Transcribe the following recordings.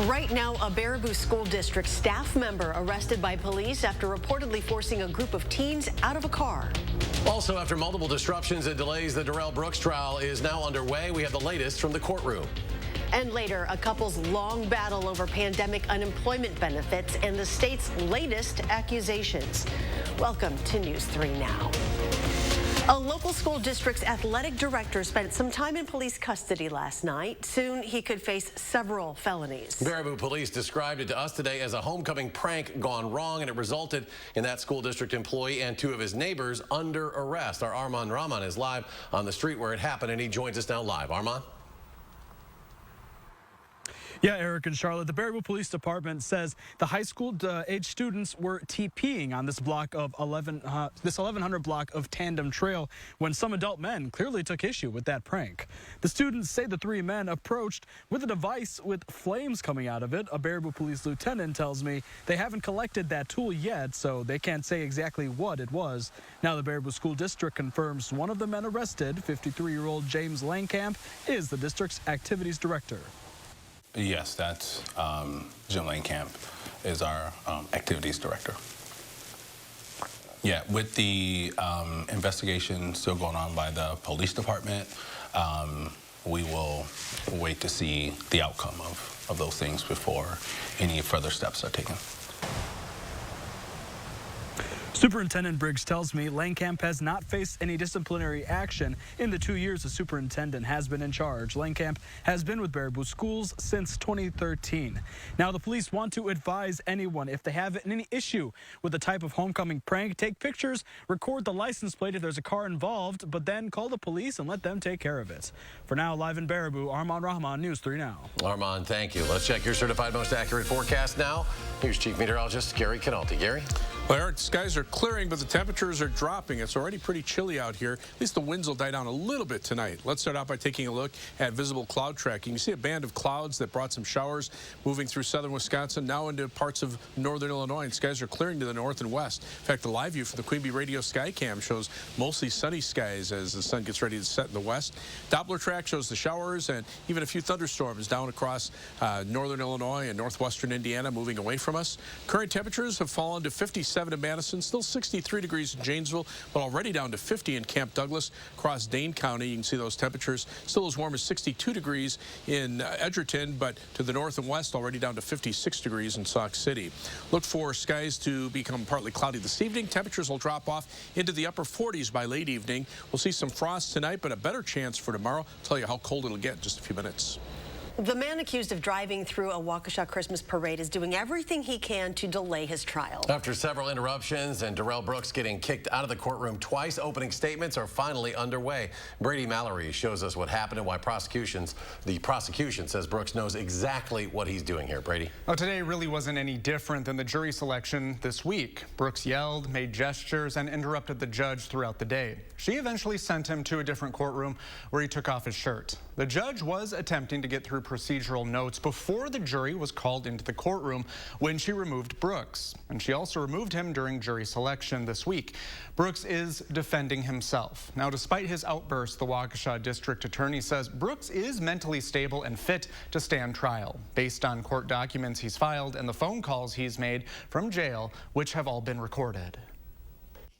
Right now, a Baraboo school district staff member arrested by police after reportedly forcing a group of teens out of a car. Also, after multiple disruptions and delays, the Darrell Brooks trial is now underway. We have the latest from the courtroom. And later, a couple's long battle over pandemic unemployment benefits and the state's latest accusations. Welcome to News 3 Now. A local school district's athletic director spent some time in police custody last night. Soon, he could face several felonies. Baraboo police described it to us today as a homecoming prank gone wrong, and it resulted in that school district employee and two of his neighbors under arrest. Our Armand Rahman is live on the street where it happened, and he joins us now live. Armand? Yeah, Eric and Charlotte, the Baraboo Police Department says the high school age students were TPing on this block of 1100 block of Tandem Trail when some adult men clearly took issue with that prank. The students say the three men approached with a device with flames coming out of it. A Baraboo police lieutenant tells me they haven't collected that tool yet, so they can't say exactly what it was. Now the Baraboo School District confirms one of the men arrested, 53-year-old James Langkamp, is the district's activities director. Yes, that's Jim Langkamp is our activities director. Yeah, with the investigation still going on by the police department, we will wait to see the outcome of those things before any further steps are taken. Superintendent Briggs tells me Langkamp has not faced any disciplinary action in the 2 years the superintendent has been in charge. Langkamp has been with Baraboo Schools since 2013. Now the police want to advise anyone if they have any issue with the type of homecoming prank, take pictures, record the license plate if there's a car involved, but then call the police and let them take care of it. For now, live in Baraboo, Armand Rahman, News 3 Now. Armand, thank you. Let's check your certified most accurate forecast now. Here's Chief Meteorologist Gary Canalti. Gary? Well, Eric, skies are clearing, but the temperatures are dropping. It's already pretty chilly out here. At least the winds will die down a little bit tonight. Let's start out by taking a look at visible cloud tracking. You see a band of clouds that brought some showers moving through southern Wisconsin, now into parts of northern Illinois, and skies are clearing to the north and west. In fact, the live view from the Queen Bee Radio Skycam shows mostly sunny skies as the sun gets ready to set in the west. Doppler track shows the showers and even a few thunderstorms down across northern Illinois and northwestern Indiana moving away from us. Current temperatures have fallen to 57 in Madison, still 63 degrees in Janesville, but already down to 50 in Camp Douglas. Across Dane County, you can see those temperatures still as warm as 62 degrees in Edgerton, but to the north and west already down to 56 degrees in Sauk City. Look for skies to become partly cloudy this evening. Temperatures will drop off into the upper 40s by late evening. We'll see some frost tonight, but a better chance for tomorrow. I'll tell you how cold it'll get in just a few minutes. The man accused of driving through a Waukesha Christmas parade is doing everything he can to delay his trial. After several interruptions and Darrell Brooks getting kicked out of the courtroom twice, opening statements are finally underway. Brady Mallory shows us what happened and why the prosecution says Brooks knows exactly what he's doing here. Brady. Oh, today really wasn't any different than the jury selection this week. Brooks yelled, made gestures, and interrupted the judge throughout the day. She eventually sent him to a different courtroom where he took off his shirt. The judge was attempting to get through procedural notes before the jury was called into the courtroom when she removed Brooks. And she also removed him during jury selection this week. Brooks is defending himself. Now, despite his outburst, the Waukesha district attorney says Brooks is mentally stable and fit to stand trial based on court documents he's filed and the phone calls he's made from jail, which have all been recorded.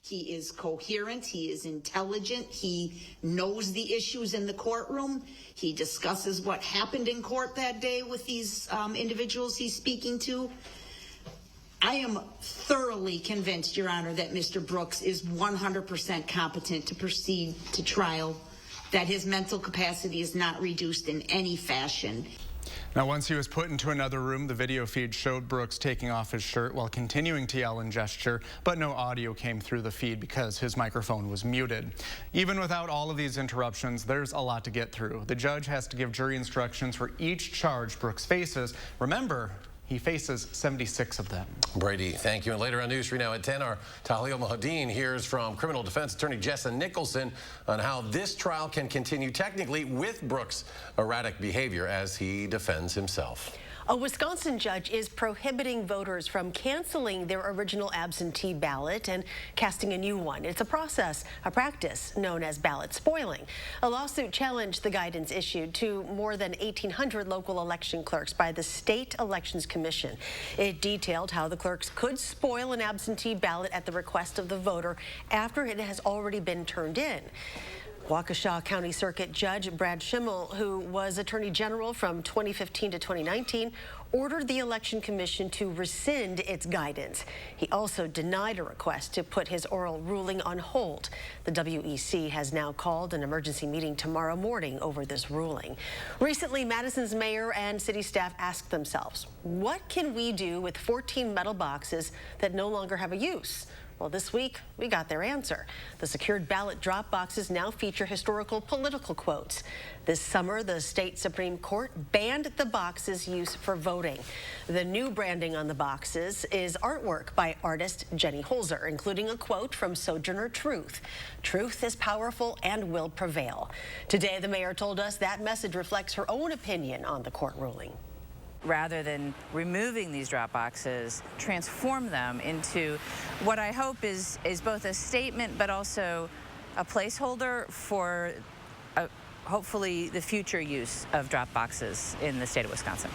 He is coherent, he is intelligent, he knows the issues in the courtroom, he discusses what happened in court that day with these individuals he's speaking to. I am thoroughly convinced, Your Honor, that Mr. Brooks is 100% competent to proceed to trial, that his mental capacity is not reduced in any fashion. Now, once he was put into another room, the video feed showed Brooks taking off his shirt while continuing to yell and gesture, but no audio came through the feed because his microphone was muted. Even without all of these interruptions, there's a lot to get through. The judge has to give jury instructions for each charge Brooks faces. Remember, he faces 76 of them. Brady, thank you. And later on News 3 Now at 10, our Tahlil Mohadeen hears from criminal defense attorney Jessa Nicholson on how this trial can continue technically with Brooks' erratic behavior as he defends himself. A Wisconsin judge is prohibiting voters from canceling their original absentee ballot and casting a new one. It's a practice known as ballot spoiling. A lawsuit challenged the guidance issued to more than 1,800 local election clerks by the State Elections Commission. It detailed how the clerks could spoil an absentee ballot at the request of the voter after it has already been turned in. Waukesha County Circuit Judge Brad Schimmel, who was Attorney General from 2015 to 2019, ordered the Election Commission to rescind its guidance. He also denied a request to put his oral ruling on hold. The WEC has now called an emergency meeting tomorrow morning over this ruling. Recently, Madison's mayor and city staff asked themselves, what can we do with 14 metal boxes that no longer have a use? Well, this week, we got their answer. The secured ballot drop boxes now feature historical political quotes. This summer, the state Supreme Court banned the boxes' use for voting. The new branding on the boxes is artwork by artist Jenny Holzer, including a quote from Sojourner Truth. Truth is powerful and will prevail. Today, the mayor told us that message reflects her own opinion on the court ruling. Rather than removing these drop boxes, transform them into what I hope is both a statement but also a placeholder for hopefully the future use of drop boxes in the state of Wisconsin.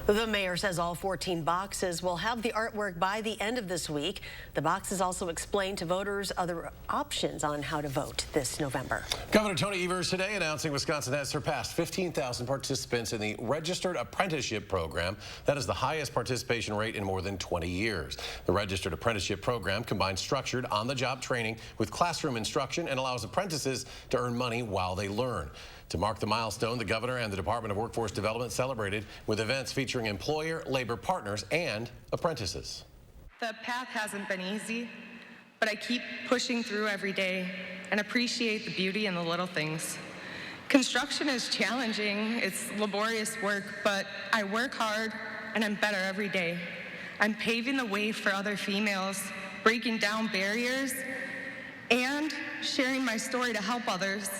The mayor says all 14 boxes will have the artwork by the end of this week. The boxes also explain to voters other options on how to vote this November. Governor Tony Evers today announcing Wisconsin has surpassed 15,000 participants in the Registered Apprenticeship program. That is the highest participation rate in more than 20 years. The Registered Apprenticeship program combines structured on-the-job training with classroom instruction and allows apprentices to earn money while they learn. To mark the milestone, the governor and the Department of Workforce Development celebrated with events featuring employer, labor partners, and apprentices. The path hasn't been easy, but I keep pushing through every day and appreciate the beauty in the little things. Construction is challenging, it's laborious work, but I work hard and I'm better every day. I'm paving the way for other females, breaking down barriers, and sharing my story to help others.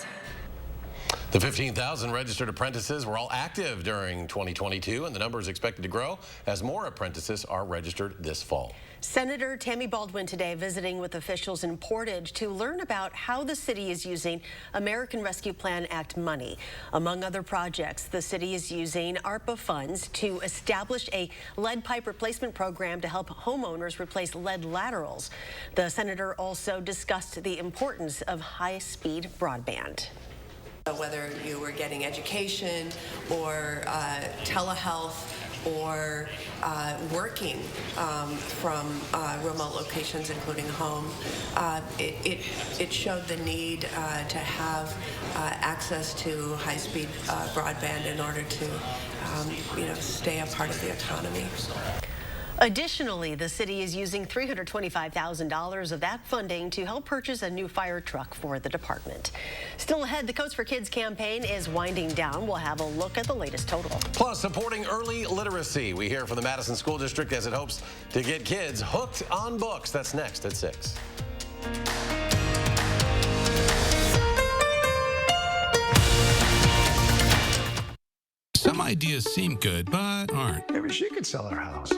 The 15,000 registered apprentices were all active during 2022, and the number is expected to grow as more apprentices are registered this fall. Senator Tammy Baldwin today visiting with officials in Portage to learn about how the city is using American Rescue Plan Act money. Among other projects, the city is using ARPA funds to establish a lead pipe replacement program to help homeowners replace lead laterals. The senator also discussed the importance of high-speed broadband. Whether you were getting education or telehealth or working from remote locations, including home, it showed the need to have access to high-speed broadband in order to, stay a part of the economy. Additionally, the city is using $325,000 of that funding to help purchase a new fire truck for the department. Still ahead, the Coats for Kids campaign is winding down. We'll have a look at the latest total. Plus, supporting early literacy. We hear from the Madison School District as it hopes to get kids hooked on books. That's next at 6. Some ideas seem good, but aren't. Maybe she could sell her house.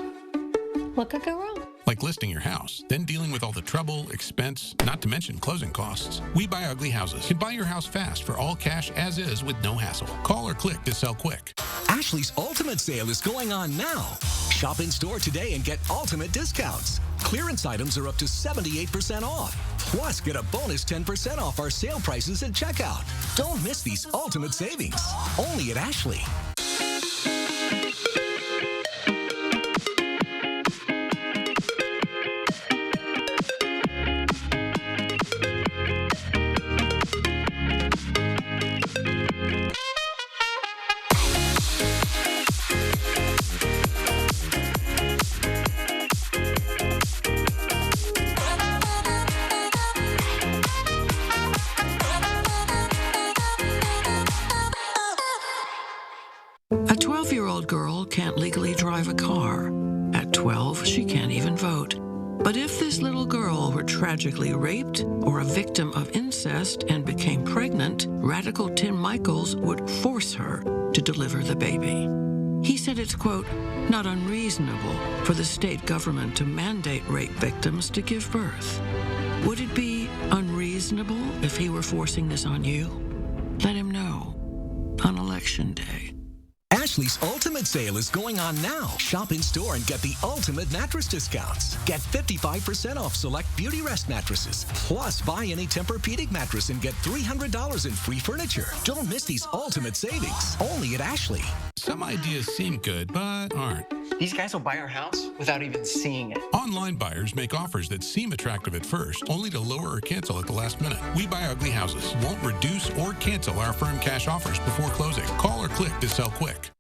What could go wrong? Like listing your house, then dealing with all the trouble, expense, not to mention closing costs. We Buy Ugly Houses can buy your house fast for all cash as is with no hassle. Call or click to sell quick. Ashley's Ultimate Sale is going on now. Shop in store today and get ultimate discounts. Clearance items are up to 78% off. Plus, get a bonus 10% off our sale prices at checkout. Don't miss these ultimate savings. Only at Ashley. A 12-year-old girl can't legally drive a car. At 12, she can't even vote. But if this little girl were tragically raped or a victim of incest and became pregnant, Radical Tim Michaels would force her to deliver the baby. He said it's, quote, not unreasonable for the state government to mandate rape victims to give birth. Would it be unreasonable if he were forcing this on you? Let him know on Election Day. Ashley's Ultimate Sale is going on now. Shop in store and get the ultimate mattress discounts. Get 55% off select Beauty Rest mattresses. Plus, buy any Tempur-Pedic mattress and get $300 in free furniture. Don't miss these ultimate savings. Only at Ashley. Some ideas seem good, but aren't. These guys will buy our house without even seeing it. Online buyers make offers that seem attractive at first, only to lower or cancel at the last minute. We Buy Ugly Houses won't reduce or cancel our firm cash offers before closing. Call or click to sell quick.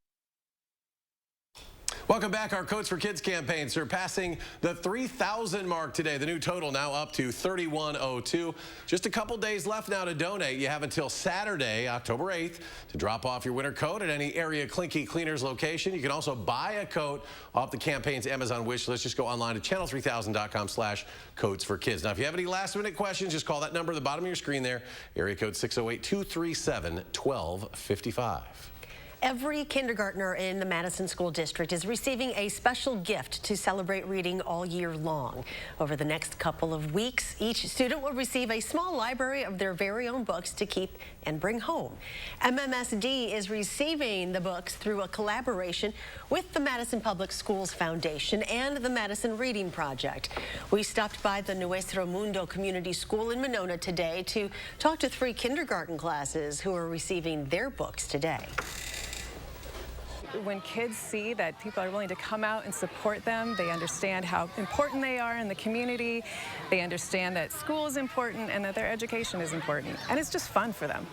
Welcome back. Our Coats for Kids campaign surpassing the 3,000 mark today. The new total now up to 3,102. Just a couple days left now to donate. You have until Saturday, October 8th, to drop off your winter coat at any area Clinky Cleaners location. You can also buy a coat off the campaign's Amazon wish list. Just go online to channel3000.com/Coats for Kids. Now, if you have any last-minute questions, just call that number at the bottom of your screen there, area code 608-237-1255. Every kindergartner in the Madison School District is receiving a special gift to celebrate reading all year long. Over the next couple of weeks, each student will receive a small library of their very own books to keep and bring home. MMSD is receiving the books through a collaboration with the Madison Public Schools Foundation and the Madison Reading Project. We stopped by the Nuestro Mundo Community School in Monona today to talk to 3 kindergarten classes who are receiving their books today. When kids see that people are willing to come out and support them, they understand how important they are in the community. They understand that school is important and that their education is important. And it's just fun for them.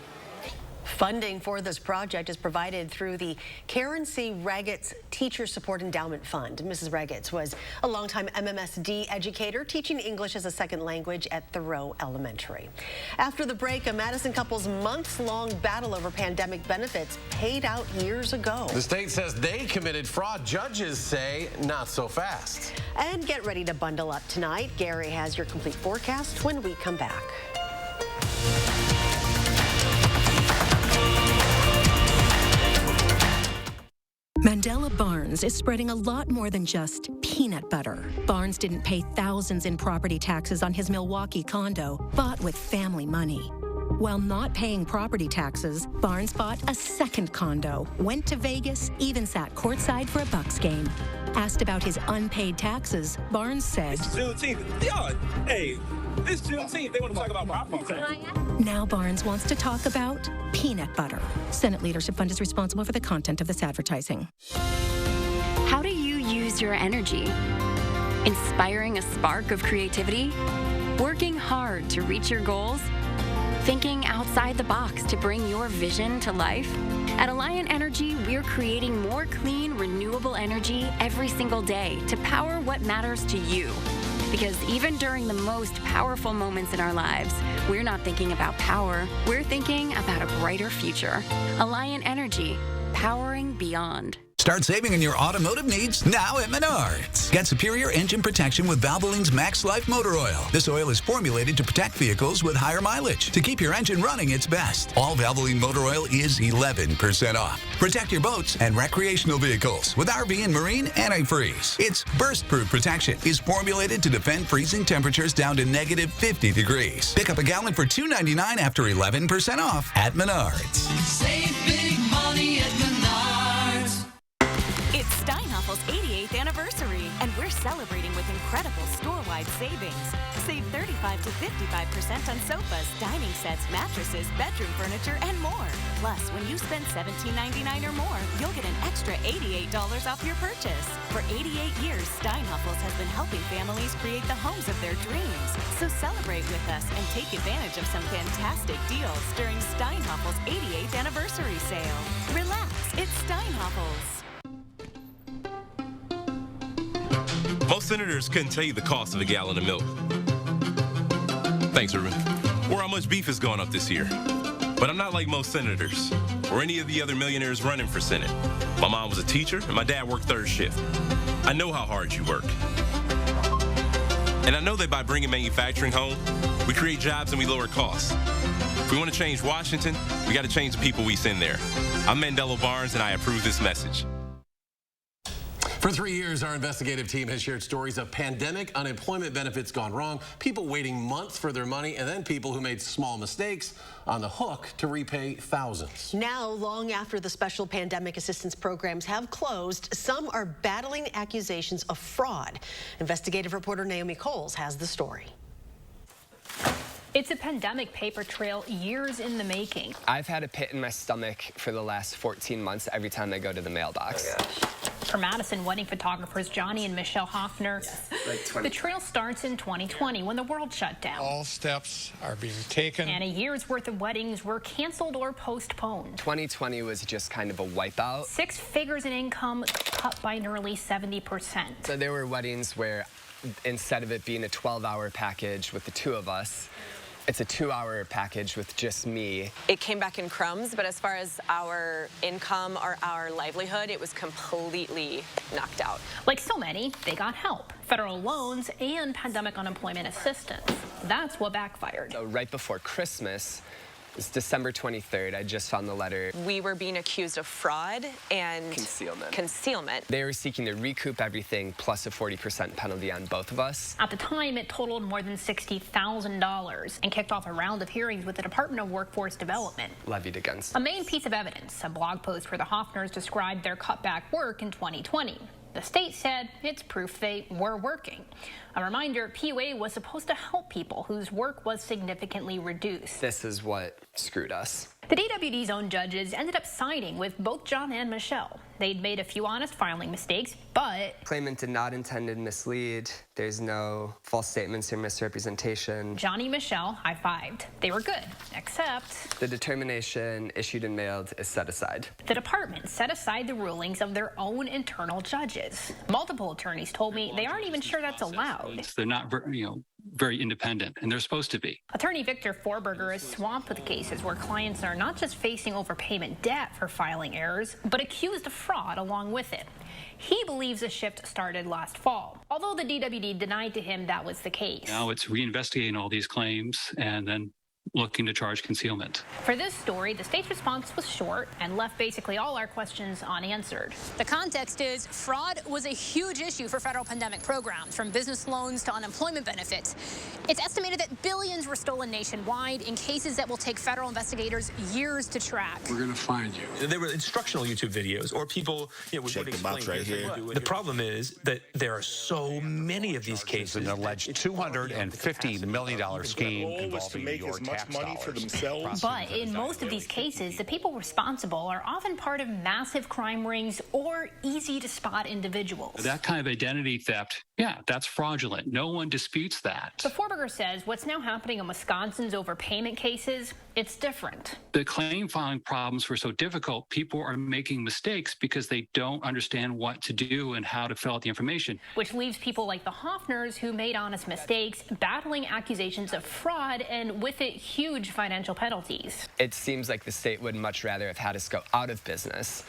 Funding for this project is provided through the Karen C. Raggetts Teacher Support Endowment Fund. Mrs. Raggetts was a longtime MMSD educator teaching English as a second language at Thoreau Elementary. After the break, a Madison couple's months-long battle over pandemic benefits paid out years ago. The state says they committed fraud. Judges say not so fast. And get ready to bundle up tonight. Gary has your complete forecast when we come back. Mandela Barnes is spreading a lot more than just peanut butter. Barnes didn't pay thousands in property taxes on his Milwaukee condo, bought with family money. While not paying property taxes, Barnes bought a second condo, went to Vegas, even sat courtside for a Bucks game. Asked about his unpaid taxes, Barnes said, It's Juneteenth. It's Juneteenth. They want to talk about property tax. Now Barnes wants to talk about peanut butter. Senate Leadership Fund is responsible for the content of this advertising. How do you use your energy? Inspiring a spark of creativity? Working hard to reach your goals? Thinking outside the box to bring your vision to life? At Alliant Energy, we're creating more clean, renewable energy every single day to power what matters to you. Because even during the most powerful moments in our lives, we're not thinking about power, we're thinking about a brighter future. Alliant Energy, powering beyond. Start saving on your automotive needs now at Menards. Get superior engine protection with Valvoline's Max Life Motor Oil. This oil is formulated to protect vehicles with higher mileage to keep your engine running its best. All Valvoline motor oil is 11% off. Protect your boats and recreational vehicles with RV and marine antifreeze. Its burst-proof protection is formulated to defend freezing temperatures down to -50 degrees. Pick up a gallon for $2.99 after 11% off at Menards. Save big money at Menards. It's Steinhoffel's 88th anniversary, and we're celebrating with incredible store-wide savings. Save 35 to 55% on sofas, dining sets, mattresses, bedroom furniture, and more. Plus, when you spend $17.99 or more, you'll get an extra $88 off your purchase. For 88 years, Steinhoffel's has been helping families create the homes of their dreams. So celebrate with us and take advantage of some fantastic deals during Steinhoffel's 88th anniversary sale. Relax, it's Steinhoffel's. Most senators couldn't tell you the cost of a gallon of milk. Thanks, Ruben. Or how much beef has gone up this year. But I'm not like most senators or any of the other millionaires running for Senate. My mom was a teacher and my dad worked third shift. I know how hard you work. And I know that by bringing manufacturing home, we create jobs and we lower costs. If we want to change Washington, we got to change the people we send there. I'm Mandela Barnes and I approve this message. For 3 years, our investigative team has shared stories of pandemic unemployment benefits gone wrong, people waiting months for their money, and then people who made small mistakes on the hook to repay thousands. Now, long after the special pandemic assistance programs have closed, some are battling accusations of fraud. Investigative reporter Naomi Coles has the story. It's a pandemic paper trail years in the making. I've had a pit in my stomach for the last 14 months every time I go to the mailbox. For Madison wedding photographers Johnny and Michelle Hoffner, the trail starts in 2020 when the world shut down. All steps are being taken. And a year's worth of weddings were canceled or postponed. 2020 was just kind of a wipeout. 6 figures in income cut by nearly 70%. So there were weddings where instead of it being a 12-hour package with the 2 of us, it's a 2-hour package with just me. It came back in crumbs, but as far as our income or our livelihood, it was completely knocked out. Like so many, they got help, federal loans and pandemic unemployment assistance. That's what backfired. So right before Christmas, it's December 23rd, I just found the letter. We were being accused of fraud and concealment. They were seeking to recoup everything plus a 40% penalty on both of us. At the time, it totaled more than $60,000 and kicked off a round of hearings with the Department of Workforce Development. Levied against. A main piece of evidence, a blog post where the Hoffners described their cutback work in 2020. The state said it's proof they were working. A reminder, PUA was supposed to help people whose work was significantly reduced. This is what screwed us. The DWD's own judges ended up siding with both John and Michelle. They'd made a few honest filing mistakes, but claimant did not intend to mislead. There's no false statements or misrepresentation. Johnny and Michelle high-fived. They were good, except the determination issued and mailed is set aside. The department set aside the rulings of their own internal judges. Multiple attorneys told me they aren't even sure that's allowed. They're not, very independent, and they're supposed to be. Attorney Victor Forberger is swamped with cases where clients are not just facing overpayment debt for filing errors, but accused of fraud along with it. He believes the shift started last fall, although the DWD denied to him that was the case. Now it's reinvestigating all these claims and then looking to charge concealment. For this story, the state's response was short and left basically all our questions unanswered. The context is fraud was a huge issue for federal pandemic programs, from business loans to unemployment benefits. It's estimated that billions were stolen nationwide in cases that will take federal investigators years to track. We're going to find you. There were instructional YouTube videos, or people would explain right here. The problem is that there are so many of these cases. An alleged $250 million scheme involving your tax money for themselves. But in most of these cases, the people responsible are often part of massive crime rings or easy-to-spot individuals. That kind of identity theft, yeah, that's fraudulent. No one disputes that. But Forberger says what's now happening in Wisconsin's overpayment cases, it's different. The claim filing problems were so difficult, people are making mistakes because they don't understand what to do and how to fill out the information. Which leaves people like the Hoffners, who made honest mistakes, battling accusations of fraud and with it huge financial penalties. It seems like the state would much rather have had us go out of business.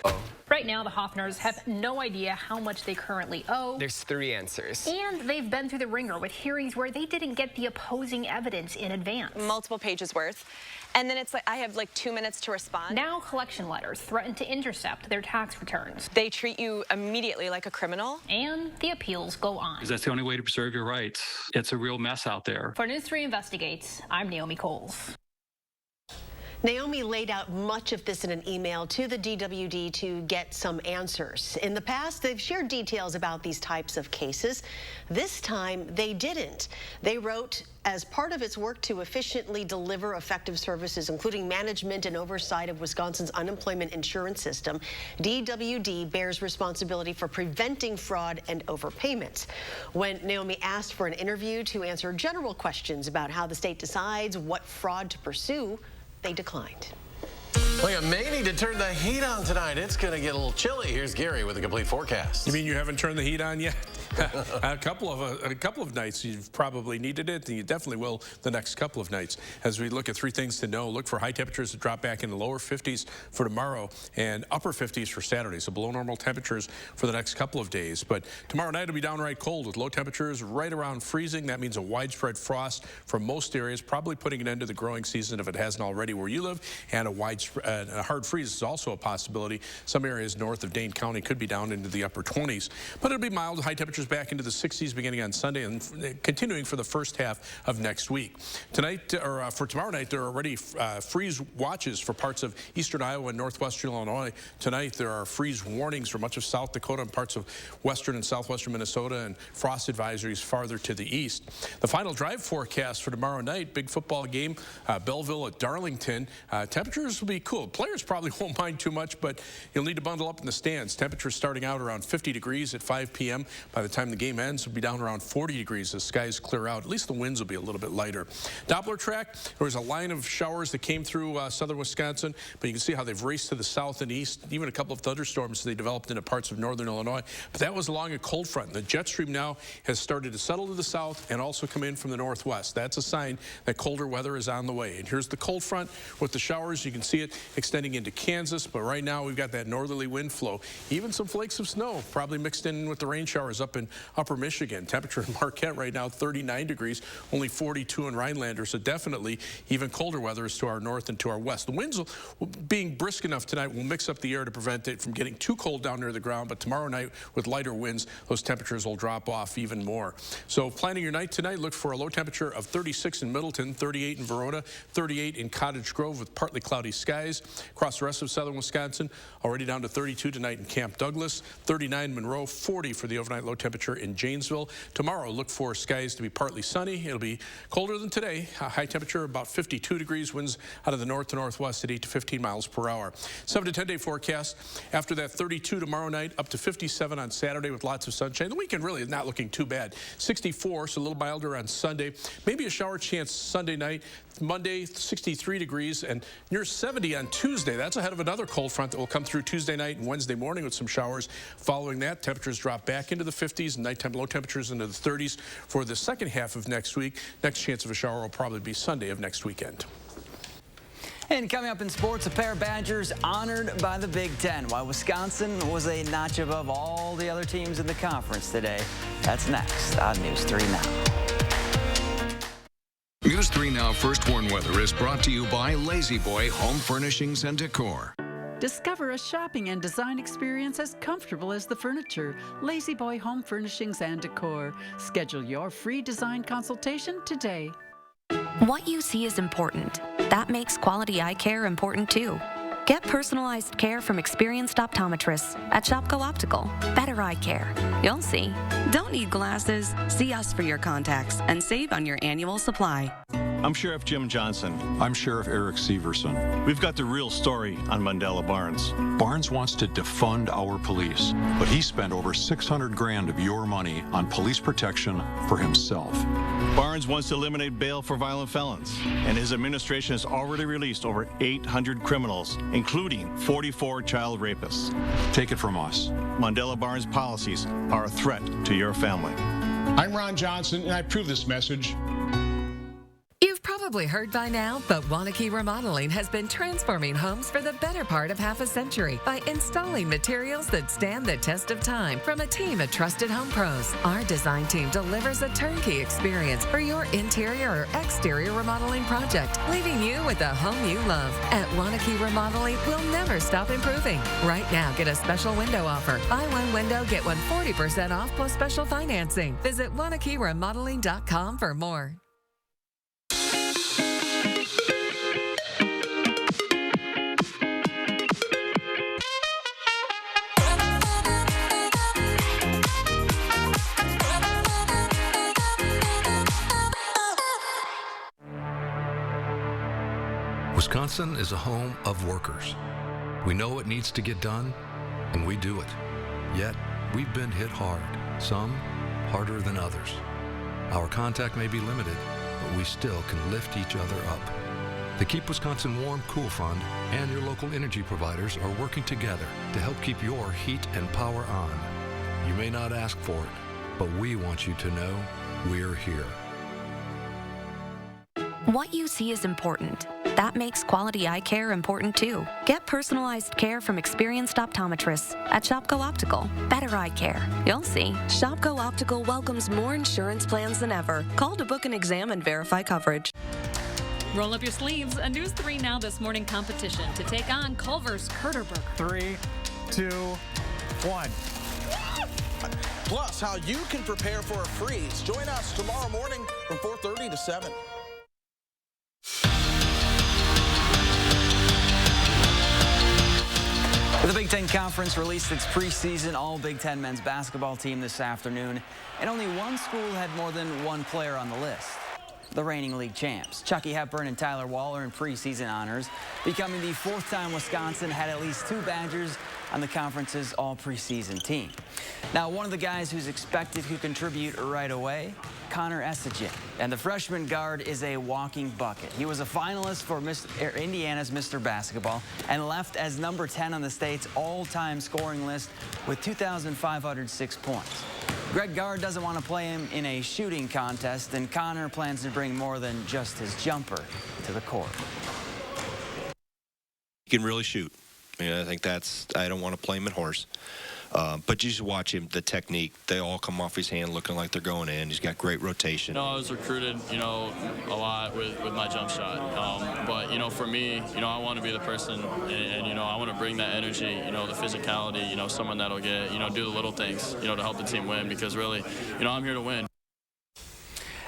Right now, the Hoffners have no idea how much they currently owe. There's 3 answers. And they've been through the ringer with hearings where they didn't get the opposing evidence in advance. Multiple pages worth. And then it's like I have 2 minutes to respond. Now collection letters threaten to intercept their tax returns. They treat you immediately like a criminal. And the appeals go on. Because that's the only way to preserve your rights. It's a real mess out there. For News 3 Investigates, I'm Naomi Coles. Naomi laid out much of this in an email to the DWD to get some answers. In the past, they've shared details about these types of cases. This time, they didn't. They wrote, as part of its work to efficiently deliver effective services, including management and oversight of Wisconsin's unemployment insurance system, DWD bears responsibility for preventing fraud and overpayments. When Naomi asked for an interview to answer general questions about how the state decides what fraud to pursue, they declined. We may need to turn the heat on tonight. It's going to get a little chilly. Here's Gary with a complete forecast. You mean you haven't turned the heat on yet? A couple of nights you've probably needed it, and you definitely will the next couple of nights. As we look at 3 things to know, look for high temperatures to drop back into lower 50s for tomorrow and upper 50s for Saturday. So below normal temperatures for the next couple of days. But tomorrow night will be downright cold with low temperatures right around freezing. That means a widespread frost for most areas, probably putting an end to the growing season if it hasn't already where you live. And a hard freeze is also a possibility. Some areas north of Dane County could be down into the upper 20s. But it'll be mild, high temperatures back into the 60s beginning on Sunday and continuing for the first half of next week. Tonight, or for tomorrow night, there are already freeze watches for parts of eastern Iowa and northwestern Illinois. Tonight, there are freeze warnings for much of South Dakota and parts of western and southwestern Minnesota, and frost advisories farther to the east. The final drive forecast for tomorrow night, big football game, Belleville at Darlington. Temperatures will be cool. Players probably won't mind too much, but you'll need to bundle up in the stands. Temperatures starting out around 50 degrees at 5 p.m. By the time the game ends, it'll be down around 40 degrees as skies clear out. At least the winds will be a little bit lighter. Doppler track, there was a line of showers that came through southern Wisconsin, but you can see how they've raced to the south and east. Even a couple of thunderstorms they developed into parts of northern Illinois. But that was along a cold front. The jet stream now has started to settle to the south and also come in from the northwest. That's a sign that colder weather is on the way. And here's the cold front with the showers. You can see it extending into Kansas, but right now we've got that northerly wind flow. Even some flakes of snow probably mixed in with the rain showers up in upper Michigan. Temperature in Marquette right now 39 degrees, only 42 in Rhinelander, so definitely even colder weather is to our north and to our west. The winds being brisk enough tonight will mix up the air to prevent it from getting too cold down near the ground, but tomorrow night with lighter winds, those temperatures will drop off even more. So planning your night tonight, look for a low temperature of 36 in Middleton, 38 in Verona, 38 in Cottage Grove with partly cloudy skies. Across the rest of southern Wisconsin, already down to 32 tonight in Camp Douglas, 39 in Monroe, 40 for the overnight low temperature in Janesville. Tomorrow, look for skies to be partly sunny. It'll be colder than today. High temperature about 52 degrees, winds out of the north to northwest at 8 to 15 miles per hour. 7 to 10 day forecast. After that, 32 tomorrow night, up to 57 on Saturday with lots of sunshine. The weekend really is not looking too bad. 64, so a little milder on Sunday. Maybe a shower chance Sunday night. Monday, 63 degrees, and near 70 on Tuesday. That's ahead of another cold front that will come through Tuesday night and Wednesday morning with some showers. Following that, temperatures drop back into the 50s and nighttime low temperatures into the 30s for the second half of next week. Next chance of a shower will probably be Sunday of next weekend. And coming up in sports, a pair of Badgers honored by the Big Ten, while Wisconsin was a notch above all the other teams in the conference today. That's next on News 3 Now. News 3 Now First Warn Weather is brought to you by Lazy Boy Home Furnishings and Decor. Discover a shopping and design experience as comfortable as the furniture. Lazy Boy Home Furnishings and Decor. Schedule your free design consultation today. What you see is important. That makes quality eye care important too. Get personalized care from experienced optometrists at Shopko Optical. Better eye care. You'll see. Don't need glasses? See us for your contacts and save on your annual supply. I'm Sheriff Jim Johnson. I'm Sheriff Eric Severson. We've got the real story on Mandela Barnes. Barnes wants to defund our police, but he spent over $600,000 of your money on police protection for himself. Barnes wants to eliminate bail for violent felons, and his administration has already released over 800 criminals, including 44 child rapists. Take it from us. Mandela Barnes policies are a threat to your family. I'm Ron Johnson, and I approve this message. You've probably heard by now, but Wanakee Remodeling has been transforming homes for the better part of half a century by installing materials that stand the test of time from a team of trusted home pros. Our design team delivers a turnkey experience for your interior or exterior remodeling project, leaving you with a home you love. At Wanakee Remodeling, we'll never stop improving. Right now, get a special window offer. Buy one window, get one 40% off plus special financing. Visit WanakeeRemodeling.com for more. Wisconsin is a home of workers. We know what needs to get done, and we do it. Yet, we've been hit hard, some harder than others. Our contact may be limited, but we still can lift each other up. The Keep Wisconsin Warm Cool Fund and your local energy providers are working together to help keep your heat and power on. You may not ask for it, but we want you to know we're here. What you see is important. That makes quality eye care important too. Get personalized care from experienced optometrists at Shopko Optical. Better eye care. You'll see. Shopko Optical welcomes more insurance plans than ever. Call to book an exam and verify coverage. Roll up your sleeves. A News 3 Now This Morning competition to take on Culver's Kurterberg. 3, 2, 1. Plus, how you can prepare for a freeze. Join us tomorrow morning from 4:30 to 7. The Big Ten Conference released its preseason all Big Ten men's basketball team this afternoon, and only one school had more than one player on the list. The reigning league champs, Chucky Hepburn and Tyler Waller, in preseason honors, becoming the fourth time Wisconsin had at least 2 Badgers on the conference's all-preseason team. Now, one of the guys who's expected to contribute right away, Connor Essegian. And the freshman guard is a walking bucket. He was a finalist for Indiana's Mr. Basketball and left as number 10 on the state's all-time scoring list with 2,506 points. Greg Gard doesn't want to play him in a shooting contest, and Connor plans to bring more than just his jumper to the court. He can really shoot. I mean, I think I don't want to play him at horse. But you just watch him, the technique. They all come off his hand looking like they're going in. He's got great rotation. I was recruited, a lot with my jump shot. But, for me, I want to be the person, and I want to bring that energy, the physicality, someone that'll get, do the little things, to help the team win, because really, I'm here to win.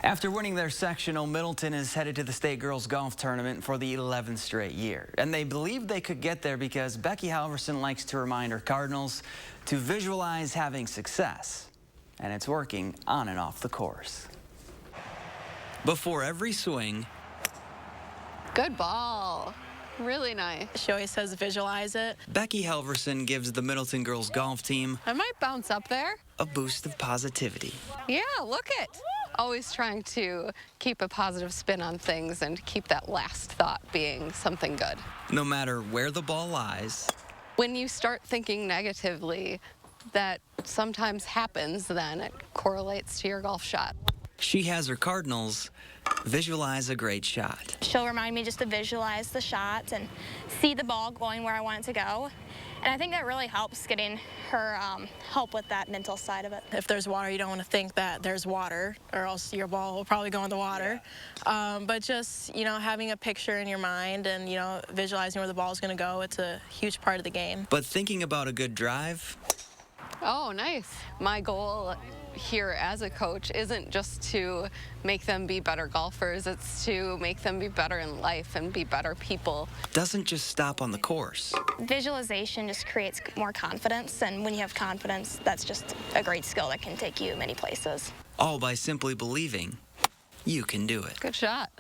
After winning their sectional, Middleton is headed to the state girls golf tournament for the 11th straight year. And they believe they could get there because Becky Halverson likes to remind her Cardinals to visualize having success. And it's working on and off the course. Before every swing, good ball. Really nice. She always says visualize it. Becky Halverson gives the Middleton girls golf team I might bounce up there. A boost of positivity. Yeah, look it. Always trying to keep a positive spin on things and keep that last thought being something good. No matter where the ball lies. When you start thinking negatively, that sometimes happens, then it correlates to your golf shot. She has her Cardinals visualize a great shot. She'll remind me just to visualize the shot and see the ball going where I want it to go. And I think that really helps getting her help with that mental side of it. If there's water, you don't want to think that there's water, or else your ball will probably go in the water. But just, having a picture in your mind and, visualizing where the ball is going to go, it's a huge part of the game. But thinking about a good drive? Oh, nice. My goal here as a coach isn't just to make them be better golfers, it's to make them be better in life and be better people. Doesn't just stop on the course. Visualization just creates more confidence, and when you have confidence, that's just a great skill that can take you many places. All by simply believing you can do it. Good shot.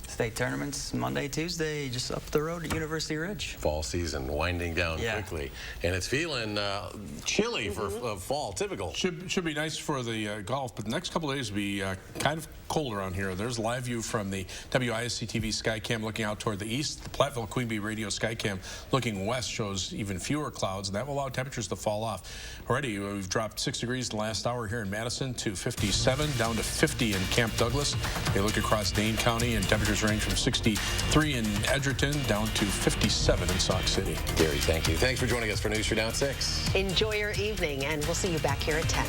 State tournaments Monday, Tuesday, just up the road at University Ridge. Fall season winding down quickly, and it's feeling chilly for fall, typical. Should be nice for the golf, but the next couple of days will be kind of cold around here. There's a live view from the WISC-TV Skycam looking out toward the east. The Platteville Queen Bee Radio Skycam looking west shows even fewer clouds, and that will allow temperatures to fall off. Already, we've dropped 6 degrees in the last hour here in Madison to 57, down to 50 in Camp Douglas. They look across Dane County, and temperatures range from 63 in Edgerton down to 57 in Sauk City. Gary, thank you. Thanks for joining us for News 3 Now at 6. Enjoy your evening, and we'll see you back here at 10.